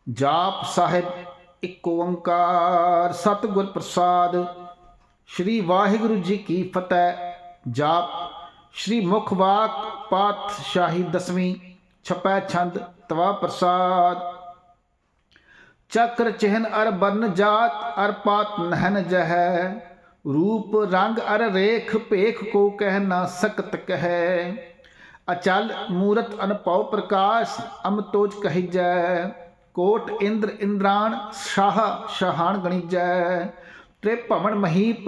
जाप साहिब एक ओंकार सतगुर प्रसाद। श्री वाहिगुरु जी की फतेह। जाप श्री मुखवाक पातशाही दसवीं छपै छंद तवा प्रसाद। चक्र चिन्ह अर बरन जात अर पात नहन जह, रूप रंग अर रेख पेख को कह ना सकत कह। अचल मूरत अनपव प्रकाश अमतोज कहिजै, कोट इंद्र इंद्राण शाह शाहान गणिजै। त्रिभवन महीप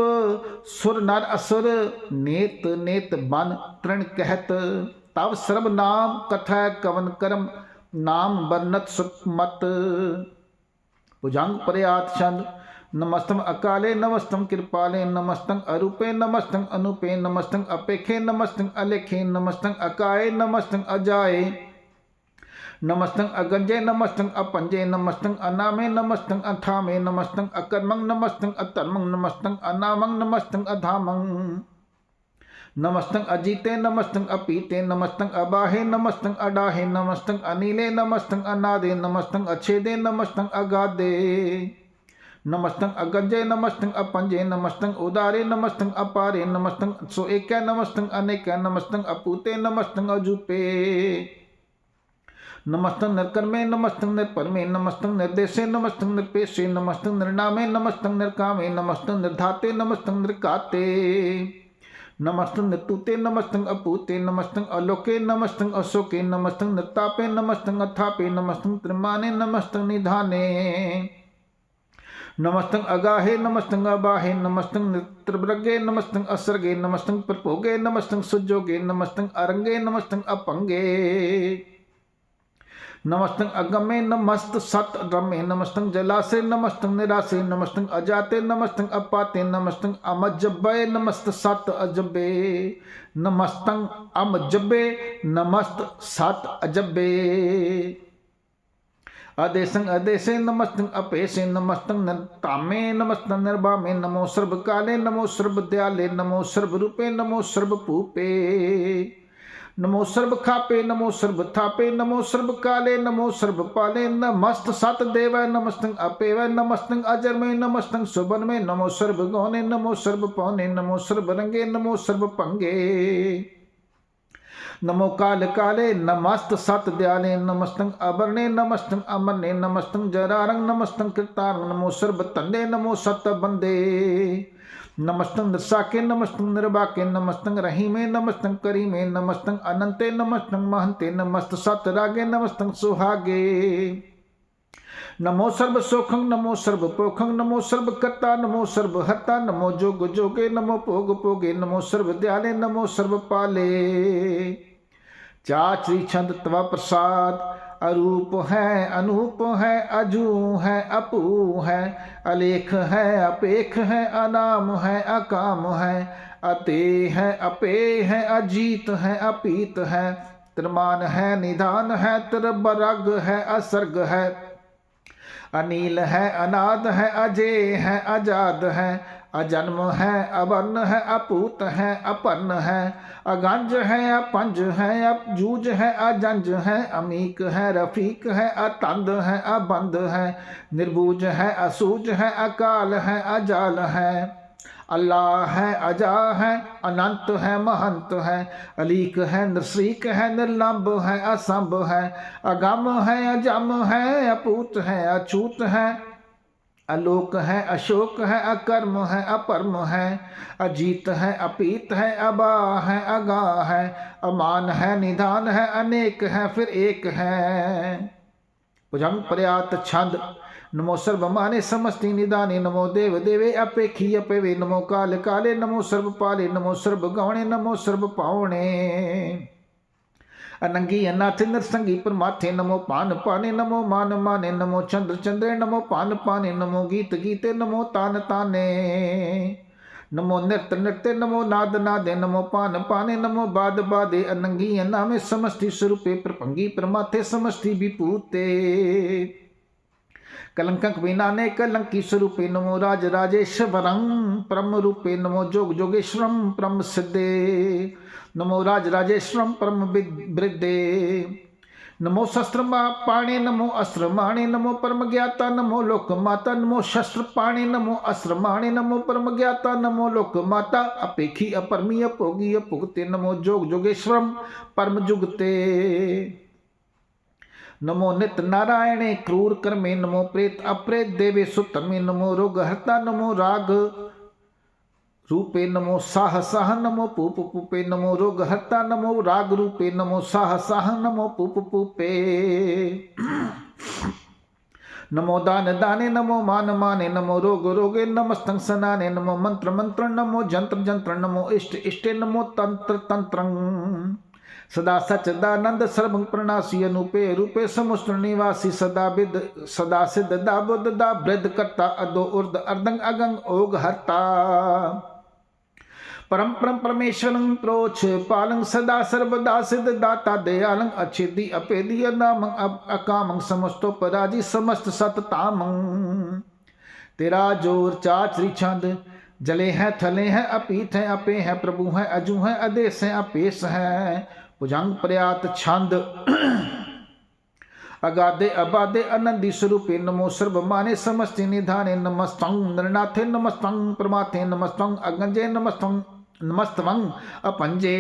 सुर नर असुर, नेत नेत बन तृण कहत। तव सर्व नाम कथा कवन करम, नाम बरनत सुखमत। भुजंग प्रयात छंद। नमस्तम अकाले नमस्तम कृपाले, नमस्तं अरूपे नमस्तं अनूपे, नमस्तं अपेखे नमस्तं अलेखे, नमस्तं अकाये नमस्तं अजाये, नमस्तं अगंजे नमस्तं अपंजे, नमस्तं अनामे नमस्तं अथामे, नमस्तं अकर्मं नमस्तं अतर्मं, नमस्तं अनामं नमस्तं अधामं, नमस्तं अजीते नमस्तं अपीते, नमस्तं अबाहे नमस्तं अडाहे, नमस्तं अनीले नमस्तं अनादे, नमस्तं अच्छेदे नमस्तं अगाधे, नमस्तं अगंजे नमस्तं अपंजे, नमस्तं उदारे नमस्तं अपारे, नमस्तं सोएकै नमस्तं अनेकै, नमस्तं अपूते नमस्तं अजूपे, नमस्तं निर्कर्मे नमस्तं निर्परमे, नमस्तं निर्देशे नमस्तं निर्पेशे, नमस्तं निर्नामे नमस्तं निर्कामे, नमस्तं निर्धाते नमस्तं निर्काते, नमस्तं निर्तुते नमस्तं अपूते, नमस्तं अलोके नमस्तं अशोके, नमस्तं निर्तापे नमस्तं अथापे, नमस्तं त्रिमाने नमस्तं निधाने, नमस्तं अगाहे नमस्तं अबाहे, नमस्तं त्रिभृगे नमस्तं असर्गे, नमस्तं प्रभोगे नमस्तं सुजोगे, नमस्तं अरंगे नमस्तं अपंगे, नमस्तं अगमे नमस्त सत रमे, नमस्तं जलासे नमस्तं निरासे, नमस्तं अजाते नमस्तं अपाते, नमस्तं अमजबे नमस्त सत अजबे, नमस्तं अमजबे नमस्त सत अजबे, अदेशं अदेशे नमस्तं अपेशे, नमस्तं निर्तामे नमस्तं निर्भामे, नमो सर्व काले नमो सर्व दयाले, नमो सर्व रूपे नमो सर्व भूपे, नमो सर्व खापे नमो सर्व थापे, नमो सर्व काले नमो सर्व पाले, नमस्त सत देव नमस्तं अपेव, नमस्तं अजरमे नमस्तं सुबन में, नमो सर्व गौने नमो सर्व पौने, नमो सर्व रंगे नमो सर्व पंगे, नमो काल काले नमस्त सत दयाले, नमस्तं अबरणे नमस्तं अमरने, नमस्तं जरारंग नमस्तं कृतारंग, नमो सर्व तंदे नमो सत बंदे, नमस्तं निर्साके नमस्तं निर्बाके, नमस्तं रहीमे नमस्तं करीमे, नमस्तं अनंते नमस्तं महंते, नमस्त सत रागे नमस्तं सुहागे, नमो सर्व सोखं नमो सर्व पोखं, नमो सर्व कर्ता नमो सर्व हर्ता, नमो जोग जोगे नमो भोग भोगे, नमो सर्व दयाले नमो सर्व पाले। चाचरी छंद तवा प्रसाद। अरूप है अनूप है, अजू है अपू है, अलेख है अपेख है, अनाम है अकाम है, अते है अपे है, अजीत है अपीत है, त्रिमान है निधान है, त्रिबरग है असर्ग है, अनील है अनाद है, अजय है आजाद है, अजन्म है अवर्ण है, अपूत है अपन्न है, अगंज है अपंज है, अपजूज है अजंज है, अमीक है रफीक है, अतंद है अबंद है, निर्बूज है असूज है, अकाल है अजाल है, अल्लाह है अजा है, अनंत है महंत है, अलीक है नृसीक है, निर्लंब है असंभ है, अगम है अजम है, अपूत है अछूत है, अलोक है अशोक है, अकर्म है अपरम है, अजीत है अपीत है, अबा है अगा है, अमान है निधान है, अनेक है फिर एक है। भुजंग प्रयात छंद। नमो सर्व माने समस्ति निदाने, नमो देव देवे अपेखी अपेवे, नमो काल काले नमो सर्व पाले, नमो सर्व गौणे नमो सर्व पावणे, अनंगी अनाथ नरसंगी परमाथे, नमो पान पाने नमो मान माने, नमो चंद्र चंद्रे नमो पान पाने, नमो गीत गीते नमो तान ताने, नमो नृत्य नृत्य नमो नाद नादे, नमो पान पाने नमो बाद बादे, अनंगी अनामे समष्टि स्वरूपे, प्रभंगी परमाथे समष्टि विपूते, कलंकक विनाने कलंकी स्वरूपे, नमो राज राजेश्वरं परम रूपे, नमो जोग जोगेश्वरं परम सिद्धे, नमो राज राजेश्वरं परम वृद्धे, नमो शस्त्र पाणे नमो अस्त्र माणे नमो परम ज्ञाता नमो लोक माता नमो शस्त्र पाणे नमो अस्त्र माणे नमो परम ज्ञाता नमो लोक माता अपेखी अपरमी अपोगी अपुगते नमो जोग जोगेश्वरम परम जुगते नमो नित नारायणे क्रूर कर्मे नमो प्रेत अप्रेत देवे सुतमे नमो रोग हर्ता नमो राग रूपे नमो साह साह नमो पूप पूपे नमो रोग हर्ता नमो राग रूपे नमो साह साह नमो पूप पूपे नमो दान दाने नमो मान माने नमो रोग रोगे नमस्तंग सनाने नमो मंत्र मंत्र नमो जंत्र जंत्र नमो इष्ट इष्टे नमो तंत्र तंत्र सदा सच्चिदानंद सर्वं प्रणासी अनुपे रूपे समुद्र निवासी सदा विद सदा सिद्ध दा बुद्ध दा वृद्ध करता अदो उर्द अर्दंग अगंग ओग हरता परम परम परमेश्वरं प्रोच पालं सदा सर्वदा सिद्ध दाता दयालं अच्छेदी अपेदी अनामं अकामं समस्तो पराजी समस्त सततामं तेरा जोर चाचरी छंद जले हैं थले हैं अपीत हैं अपे हैं प्रभु हैं अजू हैं अदेश हैं अपेश हैं भुजंग प्रयात छंद अगाधे अबाधे आनंदी स्वरूपे नमो सर्व माने समस्ति निधाने नमस्तंग नरनाथे नमस्तंग प्रमाथे नमस्तंग अगंजे नमस्तंग नमस्तवं अपंजे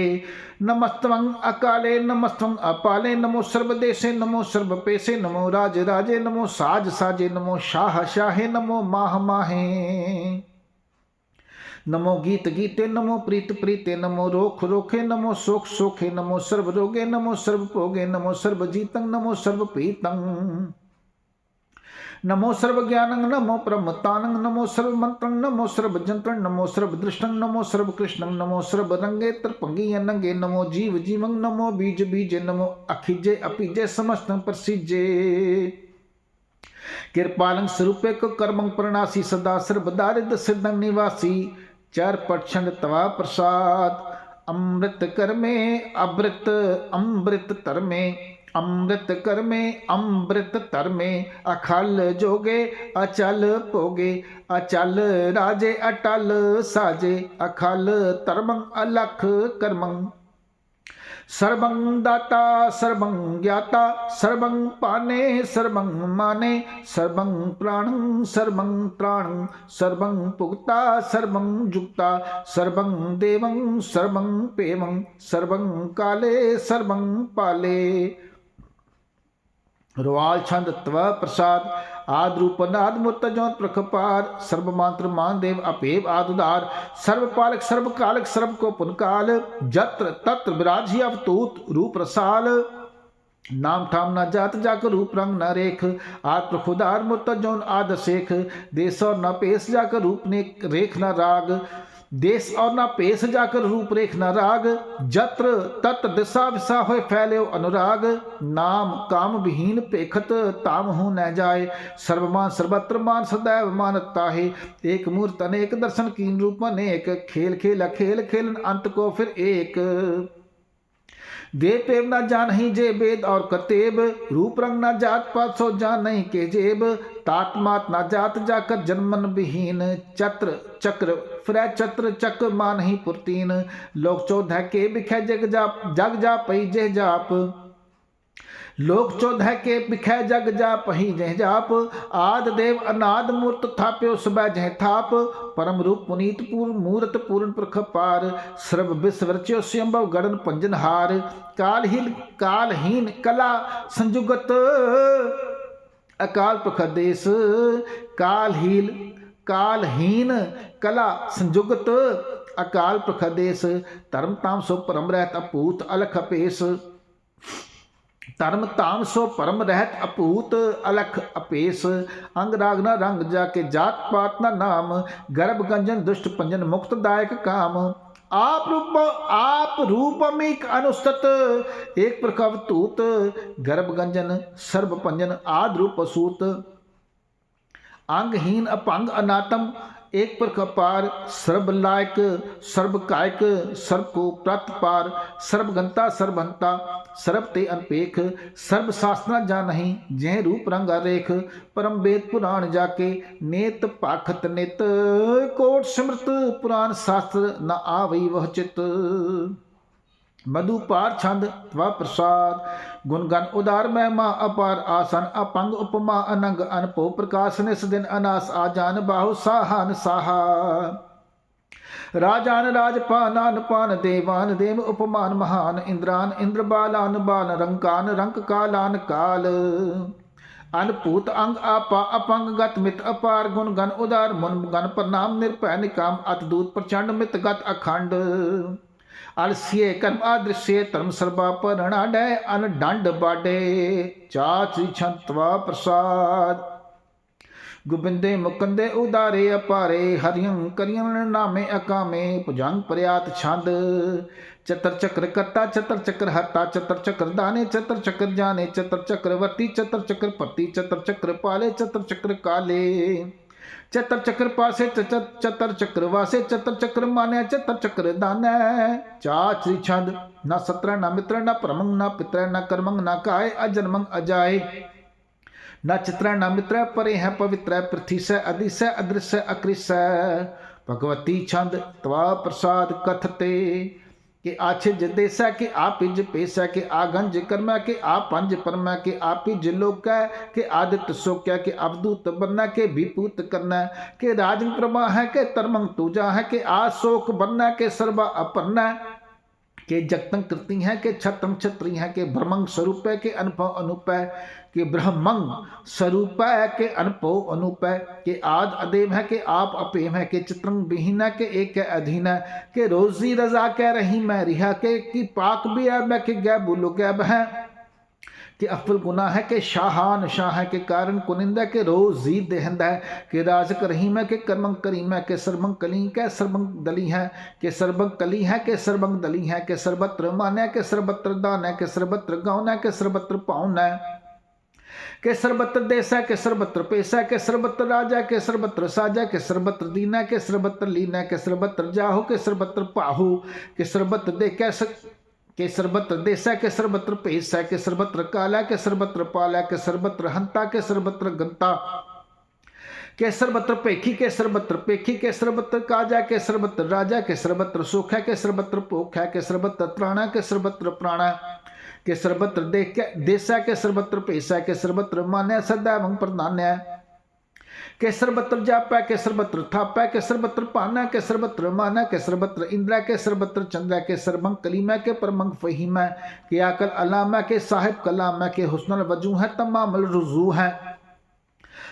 नमस्तवं अकाले नमस्तवं अपाले नमो सर्वदेशे नमो सर्वपेशे नमो राज राजे नमो साज साजे नमो शाह शाहे नमो माह माहे नमो गीत गीते नमो प्रीत प्रीते नमो रोख रोखे नमो शोक शोखे नमो सर्व रोगे नमो सर्व भोगे नमो सर्व जीतं नमो सर्व पीतं नमो सर्व ज्ञानं नमो प्रमतानं नमो सर्व मंत्रं नमो सर्व जंत्रं नमो सर्व दृष्टं नमो सर्व कृष्णं नमो सर्व रंगे तरपंगी अनंगे नमो जीव जीवं नमो बीज बीजे नमो अखिजे अपीजे समस्तं प्रसिजे कृपालं स्वरूपे को कर्मं प्रणासी सदा सर्वदारिद सिद्धं निवासी चार पक्षण तवा प्रसाद अमृत कर्मे अमृत अमृत तरमे अमृत कर्मे अमृत तरमे अखल जोगे अचल भोगे अचल राजे अटल साजे अखल तरमं अलख कर्मं सर्वं दाता सर्वं ज्ञाता सर्वं पाने सर्वं माने सर्वं प्राणं सर्वं त्राणं सर्वं पुगता सर्वं जुक्ता सर्वं देवं सर्वं पेमं सर्वं काले सर्वं पाले रुवाल छंद त्व प्रसाद आद रूप नाद मूर्त ज्योत प्रखपार सर्व मंत्र मान देव अपेव आदुदार सर्व पालक सर्व कालक सर्व को पुनकाल जत्र तत्र विराजी अवतूत रूप रसाल नाम ठाम न जात जाकर रूप रंग न रेख आत्म खुदार मूर्त जौन आद शेख देश और न पेश जाकर रूप ने रेख न राग देश और ना पेश जाकर रूप रेख न राग जत्र तत् दिशा विशा हो फैले अनुराग नाम काम विहीन पेखत ताम हो न जाए सर्वमान सर्वत्र मान सदैव मानता है एक मूर्त अनेक दर्शन कीन रूप अनेक खेल खेल खेल खेलन अंत को फिर एक देव पेव न जान ही जे वेद और कतेब रूप रंग न जात पात सो जान नहीं के जेब तात मात न जात जाकर जन्मन विहीन चत्र चक्र फिर चत्र चक्र मान ही पुरतीन लोक चौदह के बिखै जग जा पई जे जाप लोक चौदह के बिखै जग जा पही जह जाप आद देव अनाद मूर्त थाप्यो सुबह जह थाप परम रूप पुनीत पूर्ण मूर्त पूर्ण प्रखपार सर्व विश्व रच्यो स्वयंभव गणन पंजनहार कालहीन कला संजुगत अकाल प्रखदेश कालहीन कला संजुगत अकाल प्रखदेश धर्म ताम सो परम रहत अपूत अलख अपेश धर्म ताम सो परम रहत अपूत अलख अपेश अंग राग न रंग जाके जात पात न नाम गर्भ गंजन दुष्ट पंजन मुक्तदायक काम आप रूपमिक अनुस्तत एक प्रकवतूत गर्भ गंजन सर्व पंजन आद रूप सूत अंगहीन अपंग अनातम एक पर कपार सर्व लायक सर्व कायक सर्व को प्रतपार सर्वगंता सर्वहंता सर्व ते अनपेख सर्व शास्त्रा जा नहीं जह रूप रंगा रेख परम वेद पुराण जाके नेत पाखत नित कोट स्मृत पुराण शास्त्र न आवई वह चित मधुपार छंद त्वा प्रसाद गुणगन उदार महिमा अपार आसन अपंग उपमा अनंग अनपो प्रकाश निस दिन अनास आजान बाहु साहान साहा राजान राजपानान पान देवान देव उपमान महान इंद्रान इंद्र बालान बाल रंकान रंक कालान काल अनपूत अंग आपा अपंग गत मित अपार गुण गण उदार मुन गण प्रणाम निर्भय निकाम अतदूत प्रचंड मित गत अखंड अलसिय कर्म आदृश्य धर्म सर्वा परणा डय अन डंड बाडे चाच छंतवा प्रसाद गोबिंदे मुकंदे उदारे अपारे हरियं करियं नामे अकामे भुजंग प्रयात छंद चतर चक्र करता चतर चक्र हरता चतर चक्र दाने चतर चक्र जाने चतर चक्रवर्ती चतर चक्र पति चतर चक्र पाले चतर चक्र काले चतर चक्र पासे चतर चक्र वासे चतर चक्र माने चतर चक्र दाने चाचरी छंद न सत्र न मित्र न परमंग न पित्र न कर्मंग न काय अजन्मंग अजाय न चित्र न मित्र परे है पवित्र पृथ्वी से अधिस अदृश्य अकृष्य भगवती छंद त्वा प्रसाद कथते कि आछिज देसा के आपिज पेसा के आगंज कर्मा के आपंज परमा के आपिज लोका के आदित्य सोक्या के अवधूत बनना के विपूत करना के राजन प्रभा है के तरमंग तूजा है के आशोक बनना के सर्वा अपरना के जगतंग कृति है के छत्रम छत्री है के ब्रह्मंग स्वरूप है के अनुभव अनुपय के ब्रह्मंग स्वरूप है के अनुभव अनुपय के आद अदेव है के आप अपेम है के चित्रंग विहीन है के एक है अधीन है के रोजी रजा कह रही मैं रिहा के की पाक भी है मैं के गैब बोलो गैब है कि अफल गुना है कि शाहान शाह है के कारण कुनिंदा के रोजी देहंदा है कि राज करहीम है के कर्मंग करीम है के सर्वंग कली के सर्वंग दली है कि सर्वंग कली है के सर्वंग दली है के सर्वत्र मान है के सर्वत्र दान है के सर्वत्र गौन है के सर्वत्र पाउन है के सर्वत्र देसा के सर्वत्र पैसा के सर्वत्र राजा के सर्वत्र साजा के सर्वत्र दीना के सर्वत्र लीना के सर्वत्र जाहु के सर्वत्र पाहु के सर्वत्र दे के सर्वत्र देसा के सर्वत्र पैसा के सर्वत्र काला के सर्वत्र पाला के सर्वत्र हंता के सर्वत्र गंता के सर्वत्र पेखी के सर्वत्र पेखी के सर्वत्र काजा के सर्वत्र राजा के सर्वत्र सुख है के सर्वत्र पोख है के सर्वत्र त्राणा के सर्वत्र प्राणा के सर्वत्र देसा के सर्वत्र पैसा के सर्वत्र मान्य सदैव प्रधान्य के सर्वत्र जापा के सर्वत्र थापा के सर्वत्र पाना के सर्वत्र माना के सर्वत्र इंद्रा के सर्वत्र चंद्रा के सर्वंग कलीमा के परमंग फहीमा के आकल अलामा के साहिब कलामा के हुस्नुल वजू है तमाम रुजू है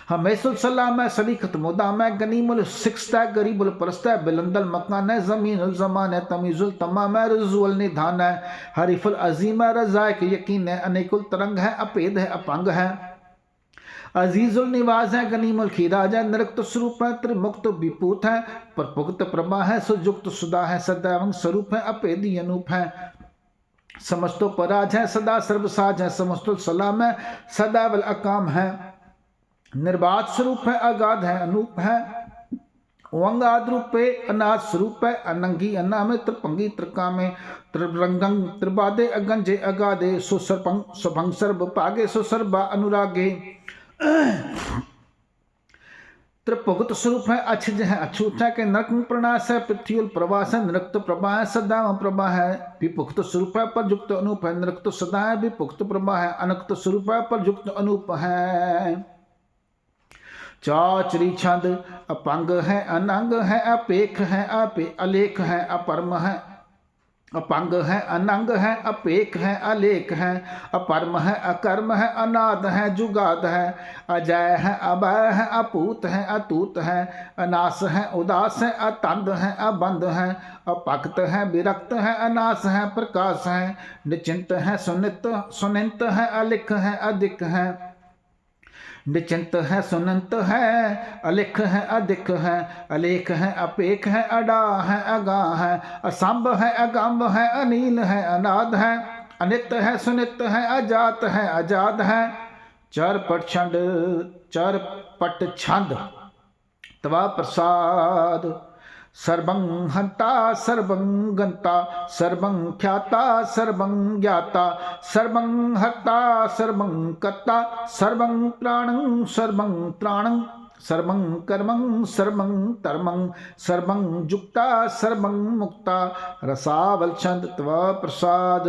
हमेशुल सलाम है सलीखत मुदाम है गनीमुल सिक्स्ता गरीबुल परस्ता बिलंदल मकान है ज़मीनुल ज़मान है तमीज़ुल तमाम है रुजुल निधान है हरीफुल अजीम है रज़ाइक यकीन है अनेकुल तरंग है अपेद है अपंग है अजीजुल निवाज है गनीमुल खीराज है नरक्त स्वरूप है त्रिमुक्त विपूत है परपुक्त प्रभा है सुजुक्त सुदा है सदैव स्वरूप है अपेदी अनूप है समस्तो पराज है सदा सर्वसाज है समस्तो सलाम है सदावल अकाम है निर्बाध स्वरूप है अगाध है अनूप है ओंगाद रूपे अनाथ स्वरूप है अनंगी अनामे त्रिपंगी त्रिकामे त्रिरंगं त्रिबादे अगंजे अगाधे सुसर्पंग सुभंग सर्व पागे सुसर्बा अनुरागे त्रिपुगत स्वरूप है अछज है अछूत है के नरक प्रणाश है पृथ्वी प्रवास है नृक्त प्रभा है सदा प्रभा है विपुक्त स्वरूप है पर युक्त अनूप है नृक्त सदा है विपुक्त प्रभा है अनक्त स्वरूप है पर युक्त अनूप है चाचरी छंद अपंग है अनंग है अपेख है अपे अलेख है अपरम है अपंग है अनंग है अपेख है अलेख है अपरम है अकर्म है अनाद है जुगाद है अजय है अभय है अपूत है अतूत है अनास है उदास है अतंद है अबंध है अपक्त है विरक्त है अनास है प्रकाश है निचिंत है सुनित है अलिख है अधिक है निचिंत है सुनंत है अलिख है अधिक है अलेख है अपेख है अडा है अगा है असंभ है अगंभ है अनील है अनाद है अनित है सुनित है अजात है आजाद है चरपट छंद तवा प्रसाद सर्वं हंता सर्वं गंता सर्वं ख्याता सर्वं ज्ञाता सर्वं हर्ता सर्वं कर्ता सर्वं प्राणं सर्वं त्राणं सर्वं कर्मं सर्वं धर्मं सर्वं जुक्ता सर्वं मुक्ता रसावल छंद त्वा प्रसाद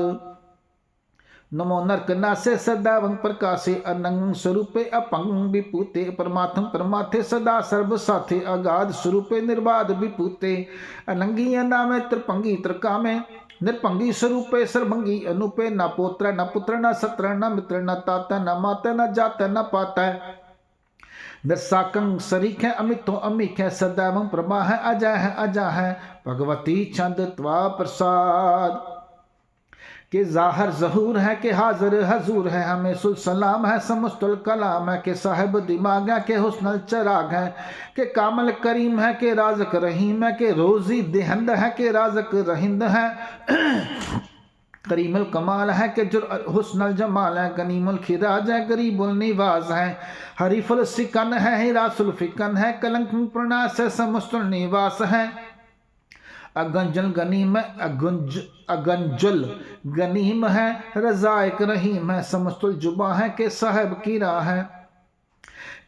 नमो नरक नासे सदावं प्रकाशे अनंग स्वरूपे अपंग विपूते परमात्म परमाथे सदा सर्व साथे अगाध स्वरूपे निर्बाध विपूते अनंगी अनामे त्रिपंगी त्रिकामे निरपंगी स्वरूपे सर्वंगी अनुपे न पोत्र न पुत्र न सत्र न मित्र न ताता न माता न जाता न पाता निरसाकं सरीख है अमितो अमीख है सदैवं प्रभा है अजय है भगवती छंद त्वा प्रसाद के ज़ाहिर ज़हूर है कि हाजिर हजूर है हमें सुल सलाम है समस्तुल कलाम है कि साहिब दिमाग है कि हुस्नल चराग है कि कामल करीम है कि राज़क रहीम है कि रोज़ी देहंद है कि राज़क रहिंद है करीमुल कमाल है कि जुर हुस्नल जमाल है गनीमुल खिराज है गरीबुल निवाज है हरीफुल सिकन है हिरासुल फिकन है कलंक प्रणास है समस्तुल निवास है अगंजल गनीम अगंजुल गनीम है रजायक रहीम है समस्तुल जुबा है के साहिब की राह है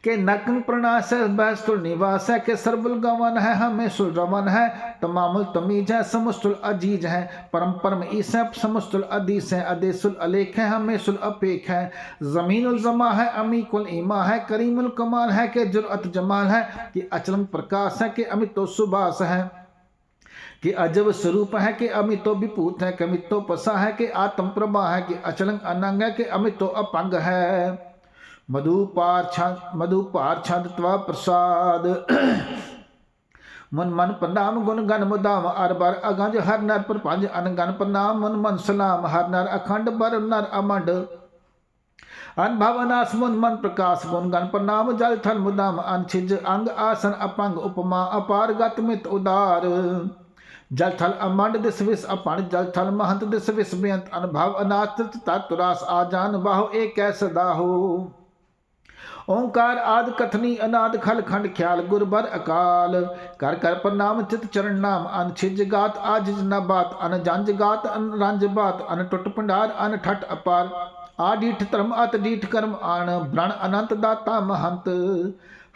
के नकन प्रणास है बहस्तुल निवास है के सरबुल गवन है हमें सुल रवन है तमामुल तमीज है समस्तुल अजीज है परम परम ईस है समस्तुल अदीस है अदेसुल अलेख है हमें सुल अपेख है ज़मीनुल ज़मा है अमीकुल ईमा है करीमुल कमाल है के जुरअत जमाल है कि अचलम प्रकाश है कि अमितो सुबास है कि अजब स्वरूप है कि अमितो विपूत है कि अमितो पसा है कि आत्म प्रभा है कि अचलंग अनंग है कि अमितो अपंग है मधुपार छंद त्वा प्रसाद मन मन प्रणाम गुण गण मुदाम अर बर अगंज हर नर प्रपंच अनगन प्रणाम मन मन सलाम हर नर अखंड बर नर अमंड अनभवनास मुन मन प्रकाश गुण गण प्रणाम जल थल मुदाम अनछिज अंग आसन अपंग उपमा अपार गत मित उदार जल थल अमंड दिस विस अपण जल थल महंत दिस विस बेअंत अनुभव अनाथ तत्रास आजान बाहो एक सदा हो ओंकार आद कथनी अनाद खल खंड ख्याल गुरबर अकाल कर कर प्रणाम चित चरण नाम अन छिज गात आज न बात अन जंज गात अन रंज बात अन टुट पंडार अन ठट अपार आडीठ धर्म अत डीठ कर्म आन ब्रण अनंत दाता महंत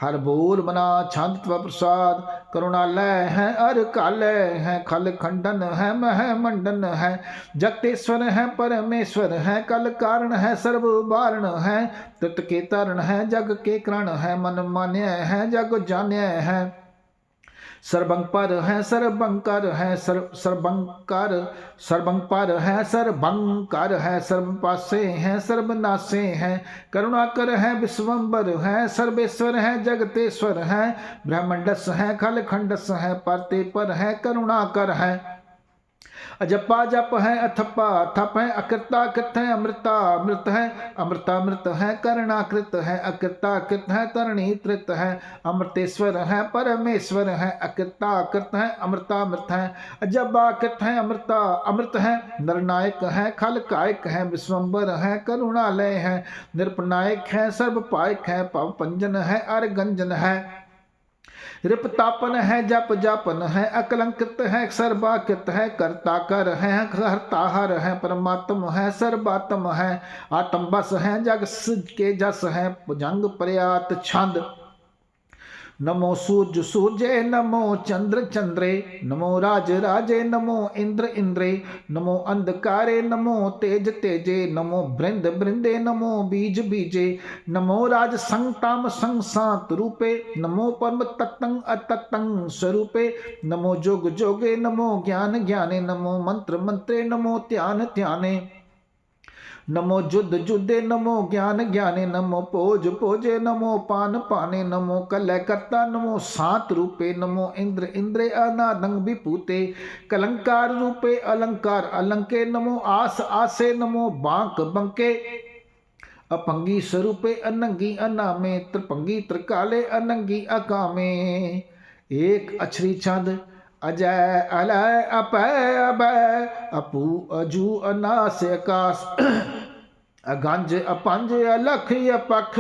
हर बोल मना छंद त्व प्रसाद करुणालय है अर कालय है खल खंडन है मह मंडन है जगतेश्वर है परमेश्वर है कल कारण है सर्व बारण है तत् के तरण है जग के करण है मन मान्य है जग जान्य है सर्वंपर है सर्वंकर है सर्वंकर सर्वंपर है सर्वंकर है सर्वपासे है सर्वनाशे है करुणाकर है विश्वम्बर है सर्वेश्वर है जगतेश्वर है ब्रह्मंडस है खल खंडस है परते पर है करुणाकर है अजपा जप है अथपा थप है अकृता कृत है अमृता अमृत है अमृतामृत है करणाकृत है अकृता कृत है तरणी तृत है अमृतेश्वर है परमेश्वर है अकृता कृत है अमृतामृत है अजबा कृत है अमृता अमृत है नरनायक है खल कायक है विश्वम्बर है करुणालय है निरपनायक है सर्वपायक है पव पंजन है अरगंजन है रिपतापन है जप जापन है अकलंकृत है सर्वाकृत है कर्ता कर है हरताहर है परमात्म है सर्वात्म है आत्म बस है जग के जस है भुजंग प्रयात छंद नमो सूर्य सूर्य नमो चंद्र चंद्रे नमो राज राजे नमो इंद्र इंद्रे नमो अंधकारे नमो तेज तेजे नमो बृंद बृंदे नमो बीज बीजे नमो राज संताम संसात रूपे नमो परम तत्तं अतत्तं स्वरूपे नमो जोग जोगे नमो ज्ञान ज्ञाने नमो मंत्र मंत्रे नमो ध्यान ध्याने नमो जुद्ध जुद्धे नमो ज्ञान ज्ञाने नमो पोज पोजे नमो पान पाने नमो कलय कर्ता नमो सात रूपे नमो इंद्र इंद्रे अनादंग विपूते कलंकार रूपे अलंकार अलंके नमो आस आसे नमो बांक बंके अपंगी स्वरूपे अनंगी अनामे त्रिपंगी त्रिकाले अनंगी अकामे एक अक्षरी छंद अजय अलय अपय अभय अपू अजू अनास आकाश अगंज अपंज अलख अपख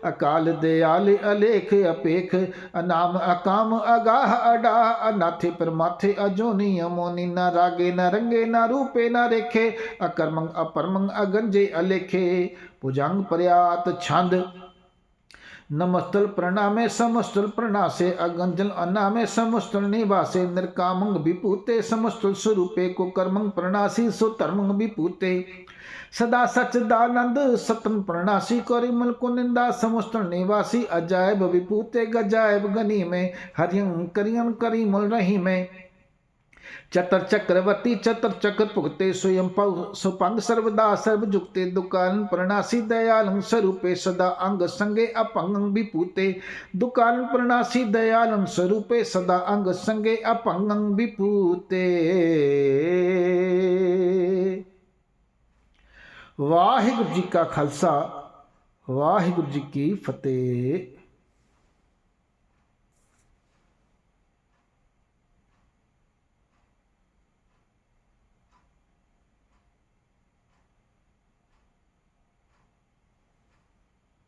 अकाल दयाल अलेख अपेख अनाम अकाम अगाह अडाह अनाथे परमाथे अजोनी अमोनी न रागे न रंगे न रूपे न रेखे अकर्मंग अपरमंग अगंजे अलेखे भुजंग प्रयात छंद नमस्तल प्रणामे समस्तल प्रणासे अगंजल अनामे समस्तल निवासे निर्कामंग विपूते समस्तल स्वरूपे को कर्मंग प्रणासी सो धर्मंग विपूते सदा सच्चिदानंद सतन प्रणासी करिमल को निंदा समस्तल निवासी अजायब विपूते गजायब गनी में हरियं करियं करिमल रही में चतर चक्रवर्ती चतर चक्र पुगते स्वयं सुपंग सर्वदा सर्वजुक्ते दुकान प्रणासी दयालं स्वरूपे सदा अंग संगे अपंग विपूते दुकान प्रणासी दयालं स्वरूपे सदा अंग संगे अपंग विपूते। वाहिगुरु जी का खालसा वाहिगुरु जी की फतेह।